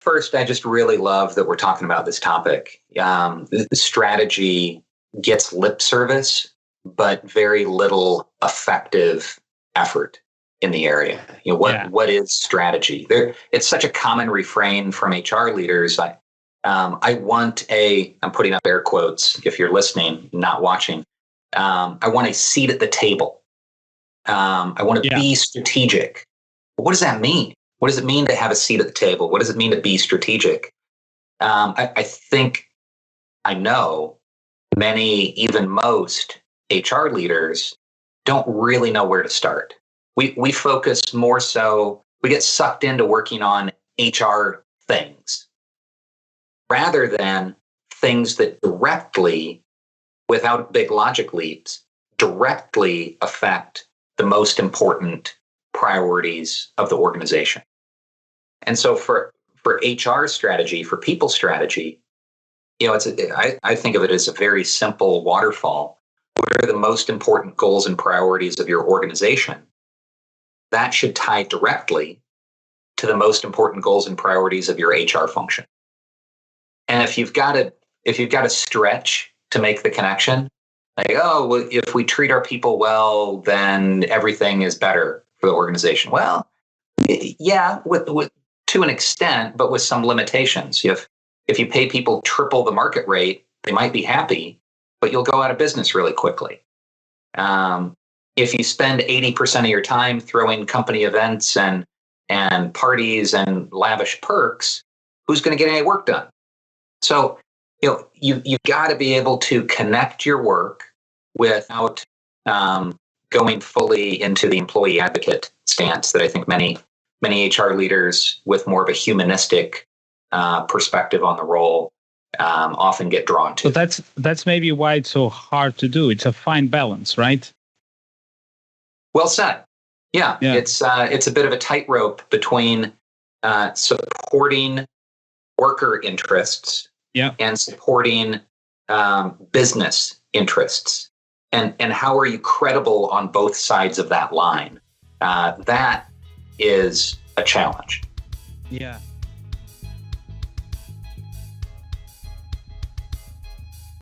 First, I just really love that we're talking about this topic. The strategy gets lip service, but very little effective effort in the area. What is strategy? It's such a common refrain from HR leaders. I want I'm putting up air quotes if you're listening, not watching. I want a seat at the table. I want to be strategic. What does that mean? What does it mean to have a seat at the table? What does it mean to be strategic? I think I know many, even most HR leaders don't really know where to start. We focus more so, we get sucked into working on HR things rather than things that directly, without big logic leaps, directly affect the most important priorities of the organization. And so for HR strategy, for people strategy, I think of it as a very simple waterfall. What are the most important goals and priorities of your organization? That should tie directly to the most important goals and priorities of your HR function. And if you've got to stretch to make the connection, like, well, if we treat our people well, then everything is better for the organization. Well, yeah, with to an extent, but with some limitations. If you pay people triple the market rate, they might be happy, but you'll go out of business really quickly. If you spend 80% of your time throwing company events and parties and lavish perks, who's going to get any work done? So, you've got to be able to connect your work without going fully into the employee advocate stance that I think many HR leaders with more of a humanistic perspective on the role often get drawn to. So that's maybe why it's so hard to do. It's a fine balance, right? Well said. Yeah. It's a bit of a tightrope between supporting worker interests and supporting business interests, and how are you credible on both sides of that line? That is a challenge. Yeah.